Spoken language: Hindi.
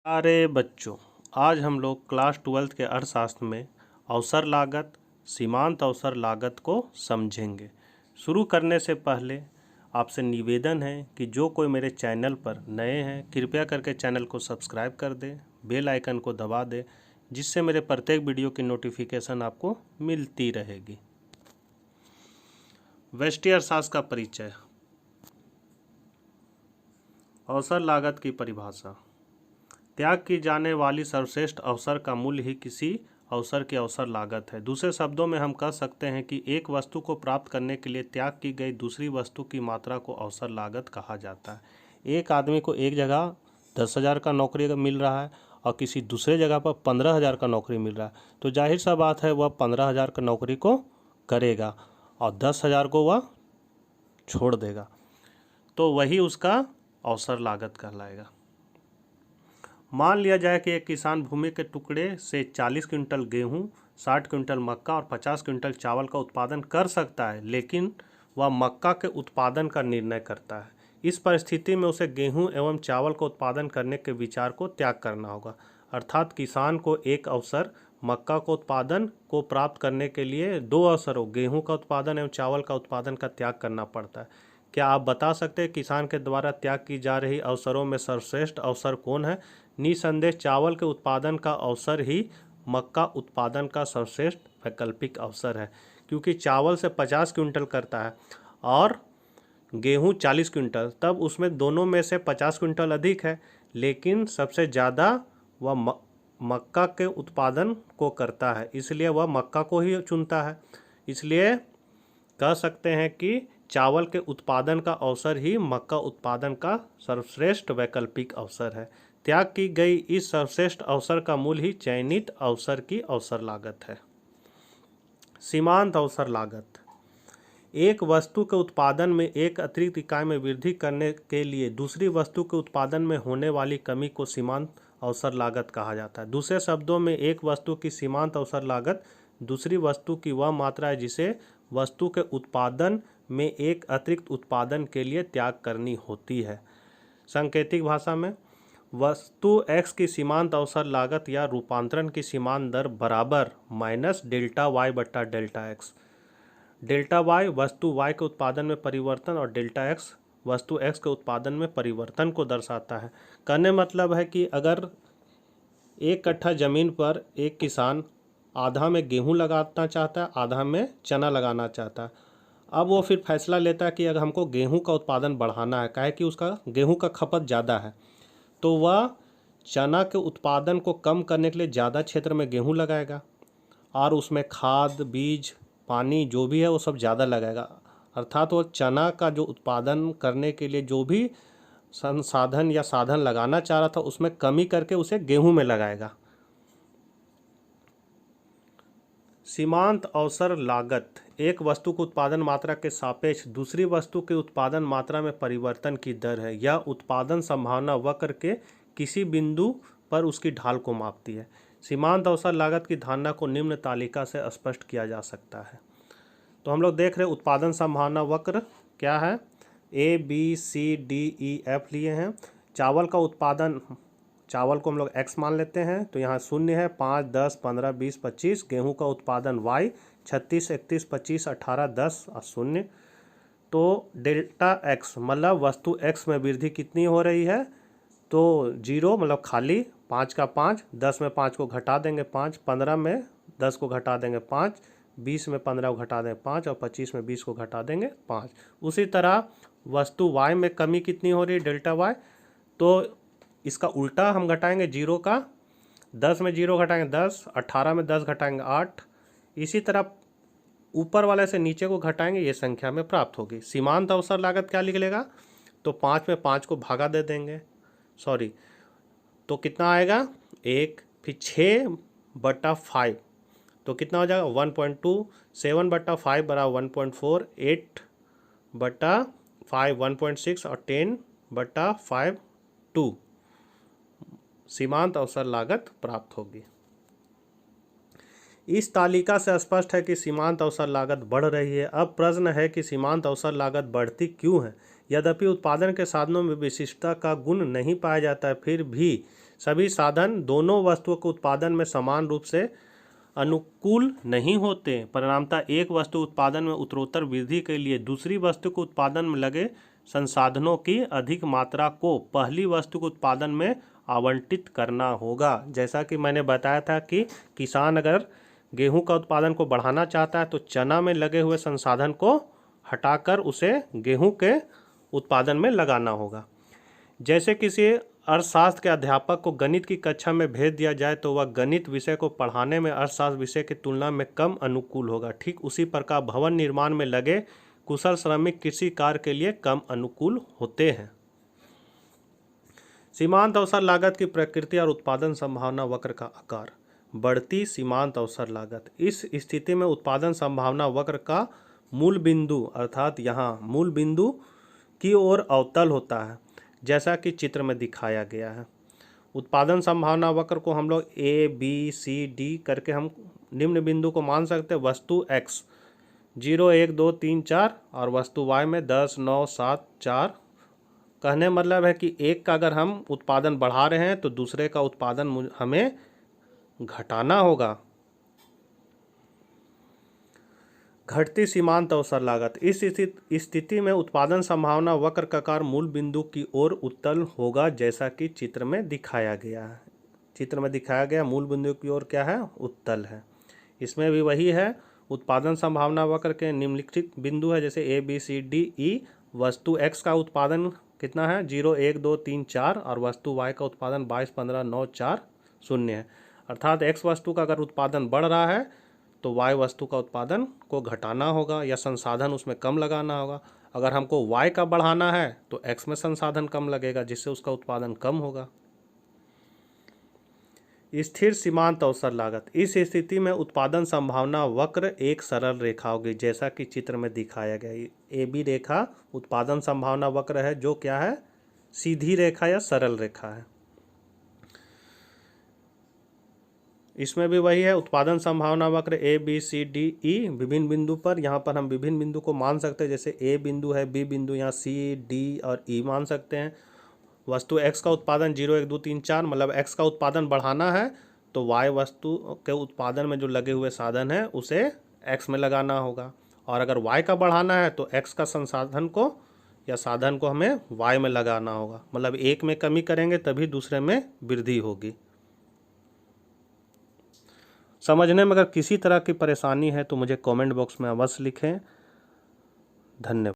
अरे बच्चों, आज हम लोग क्लास 12 के अर्थशास्त्र में अवसर लागत, सीमांत अवसर लागत को समझेंगे। शुरू करने से पहले आपसे निवेदन है कि जो कोई मेरे चैनल पर नए हैं कृपया करके चैनल को सब्सक्राइब कर दें, बेल आइकन को दबा दें, जिससे मेरे प्रत्येक वीडियो की नोटिफिकेशन आपको मिलती रहेगी। व्यष्टि अर्थशास्त्र का परिचय। अवसर लागत की परिभाषा। त्याग की जाने वाली सर्वश्रेष्ठ अवसर का मूल्य ही किसी अवसर की अवसर लागत है। दूसरे शब्दों में हम कह सकते हैं कि एक वस्तु को प्राप्त करने के लिए त्याग की गई दूसरी वस्तु की मात्रा को अवसर लागत कहा जाता है। एक आदमी को एक जगह 10,000 का नौकरी मिल रहा है और किसी दूसरे जगह पर 15,000 का नौकरी मिल रहा है, तो जाहिर सा बात है वह 15,000 का नौकरी को करेगा और 10,000 को वह छोड़ देगा, तो वही उसका अवसर लागत कहलाएगा। मान लिया जाए कि एक किसान भूमि के टुकड़े से 40 क्विंटल गेहूं, 60 क्विंटल मक्का और 50 क्विंटल चावल का उत्पादन कर सकता है, लेकिन वह मक्का के उत्पादन का निर्णय करता है। इस परिस्थिति में उसे गेहूं एवं चावल का उत्पादन करने के विचार को त्याग करना होगा। अर्थात किसान को एक अवसर मक्का को उत्पादन को प्राप्त करने के लिए दो अवसरों गेहूं का उत्पादन एवं चावल का उत्पादन का त्याग करना पड़ता है। क्या आप बता सकते हैं किसान के द्वारा त्याग की जा रही अवसरों में सर्वश्रेष्ठ अवसर कौन है? निसंदेह चावल के उत्पादन का अवसर ही मक्का उत्पादन का सर्वश्रेष्ठ वैकल्पिक अवसर है, क्योंकि चावल से 50 क्विंटल करता है और गेहूं 40 क्विंटल, तब उसमें दोनों में से 50 क्विंटल अधिक है, लेकिन सबसे ज़्यादा वह मक्का के उत्पादन को करता है, इसलिए वह मक्का को ही चुनता है। इसलिए कह सकते हैं कि चावल के उत्पादन का अवसर ही मक्का उत्पादन का सर्वश्रेष्ठ वैकल्पिक अवसर है। त्याग की गई इस सर्वश्रेष्ठ अवसर का मूल्य ही चयनित अवसर की अवसर लागत है। सीमांत अवसर लागत। एक वस्तु के उत्पादन में एक अतिरिक्त इकाई में वृद्धि करने के लिए दूसरी वस्तु के उत्पादन में होने वाली कमी को सीमांत अवसर लागत कहा जाता है। दूसरे शब्दों में एक वस्तु की सीमांत अवसर लागत दूसरी वस्तु की वह मात्रा है जिसे वस्तु के उत्पादन में एक अतिरिक्त उत्पादन के लिए त्याग करनी होती है। सांकेतिक भाषा में वस्तु x की सीमांत अवसर लागत या रूपांतरण की सीमांत दर बराबर माइनस डेल्टा y बट्टा डेल्टा x। डेल्टा y वस्तु y के उत्पादन में परिवर्तन और डेल्टा x वस्तु x के उत्पादन में परिवर्तन को दर्शाता है। कहने मतलब है कि अगर एक कट्ठा ज़मीन पर एक किसान आधा में गेहूं लगाना चाहता है, आधा में चना लगाना चाहता है, अब वो फिर फैसला लेता है कि अगर हमको गेहूं का उत्पादन बढ़ाना है, काहे कि उसका गेहूं का खपत ज़्यादा है, तो वह चना के उत्पादन को कम करने के लिए ज़्यादा क्षेत्र में गेहूं लगाएगा और उसमें खाद, बीज, पानी जो भी है वो सब ज़्यादा लगाएगा। अर्थात वो चना का जो उत्पादन करने के लिए जो भी संसाधन या साधन लगाना चाह रहा था उसमें कमी करके उसे गेहूं में लगाएगा। सीमांत अवसर लागत एक वस्तु के उत्पादन मात्रा के सापेक्ष दूसरी वस्तु के उत्पादन मात्रा में परिवर्तन की दर है। यह उत्पादन संभावना वक्र के किसी बिंदु पर उसकी ढाल को मापती है। सीमांत अवसर लागत की धारणा को निम्न तालिका से स्पष्ट किया जा सकता है। तो हम लोग देख रहे हैं उत्पादन संभावना वक्र क्या है, ABCDEF लिए हैं। चावल का उत्पादन, चावल को हम लोग x मान लेते हैं, तो यहाँ 0 है, 5, 10, 15, 20, 25। गेहूं का उत्पादन y 36, 31, 25, 18, 10 और 0। तो डेल्टा x मतलब वस्तु x में वृद्धि कितनी हो रही है, तो 0 मतलब खाली, 5 का 5, 10 में 5 को घटा देंगे 5, 15 में 10 को घटा देंगे 5, 20 में 15 को घटा देंगे 5 और 25 में 20 को घटा देंगे 5। उसी तरह वस्तु y में कमी कितनी हो रही है, डेल्टा y, तो इसका उल्टा हम घटाएंगे 0 का, 10 में 0 घटाएंगे 10, 18 में 10 घटाएंगे 8। इसी तरह ऊपर वाले से नीचे को घटाएंगे, ये संख्या में प्राप्त होगी। सीमांत अवसर लागत क्या निकलेगा, तो 5 में 5 को भागा दे देंगे, तो कितना आएगा 1, फिर 6/5, तो कितना हो जाएगा 1.2, 7/5 बराबर 1.4, 8/5 1.6 और 10/5 2 सीमांत अवसर लागत प्राप्त होगी। इस तालिका से स्पष्ट है कि सीमांत अवसर लागत बढ़ रही है। अब प्रश्न है कि सीमांत अवसर लागत बढ़ती क्यों है। यद्यपि उत्पादन के साधनों में विशिष्टता का गुण नहीं पाया जाता है, फिर भी सभी साधन दोनों वस्तुओं के उत्पादन में समान रूप से अनुकूल नहीं होते। परिणामतः एक वस्तु उत्पादन में उत्तरोत्तर वृद्धि के लिए दूसरी वस्तु के उत्पादन में लगे संसाधनों की अधिक मात्रा को पहली वस्तु के उत्पादन में आवंटित करना होगा। जैसा कि मैंने बताया था कि किसान अगर गेहूं का उत्पादन को बढ़ाना चाहता है तो चना में लगे हुए संसाधन को हटाकर उसे गेहूं के उत्पादन में लगाना होगा। जैसे किसी अर्थशास्त्र के अध्यापक को गणित की कक्षा में भेज दिया जाए तो वह गणित विषय को पढ़ाने में अर्थशास्त्र विषय की तुलना में कम अनुकूल होगा। ठीक उसी प्रकार भवन निर्माण में लगे कुशल श्रमिक कृषि कार्य के लिए कम अनुकूल होते हैं। सीमांत अवसर लागत की प्रकृति और उत्पादन संभावना वक्र का आकार। बढ़ती सीमांत अवसर लागत। इस स्थिति में उत्पादन संभावना वक्र का मूल बिंदु अर्थात यहाँ मूल बिंदु की ओर अवतल होता है, जैसा कि चित्र में दिखाया गया है। उत्पादन संभावना वक्र को हम लोग ए बी सी डी करके हम निम्न बिंदु को मान सकते हैं। वस्तु x 0 1 2 3 4 और वस्तु y में 10 9 7 4। कहने मतलब है कि एक का अगर हम उत्पादन बढ़ा रहे हैं तो दूसरे का उत्पादन हमें घटाना होगा। घटती सीमांत अवसर लागत। इस स्थिति में उत्पादन संभावना वक्र का आकार मूल बिंदु की ओर उत्तल होगा, जैसा कि चित्र में दिखाया गया है। चित्र में दिखाया गया मूल बिंदु की ओर क्या है, उत्तल है। इसमें भी वही है, उत्पादन संभावना वक्र के निम्नलिखित बिंदु है जैसे A B C D E. वस्तु x का उत्पादन कितना है 0 1 2 3 4 और वस्तु y का उत्पादन 22 15 9 4 0 है। अर्थात x वस्तु का अगर उत्पादन बढ़ रहा है तो y वस्तु का उत्पादन को घटाना होगा या संसाधन उसमें कम लगाना होगा। अगर हमको y का बढ़ाना है तो x में संसाधन कम लगेगा, जिससे उसका उत्पादन कम होगा। स्थिर सीमांत अवसर लागत। इस स्थिति में उत्पादन संभावना वक्र एक सरल रेखा होगी, जैसा कि चित्र में दिखाया गया है। ए बी रेखा उत्पादन संभावना वक्र है, जो क्या है, सीधी रेखा या सरल रेखा है। इसमें भी वही है, उत्पादन संभावना वक्र A B C D E विभिन्न बिंदु पर। यहाँ पर हम विभिन्न बिंदु को मान सकते हैं, जैसे ए बिंदु है, बी बिंदु, यहाँ सी डी और ई मान सकते हैं। वस्तु x का उत्पादन 0 1 2 3 4 मतलब x का उत्पादन बढ़ाना है तो y वस्तु के उत्पादन में जो लगे हुए साधन है उसे x में लगाना होगा, और अगर y का बढ़ाना है तो x का संसाधन को या साधन को हमें y में लगाना होगा। मतलब एक में कमी करेंगे तभी दूसरे में वृद्धि होगी। समझने में अगर किसी तरह की परेशानी है तो मुझे कमेंट बॉक्स में अवश्य लिखें। धन्यवाद।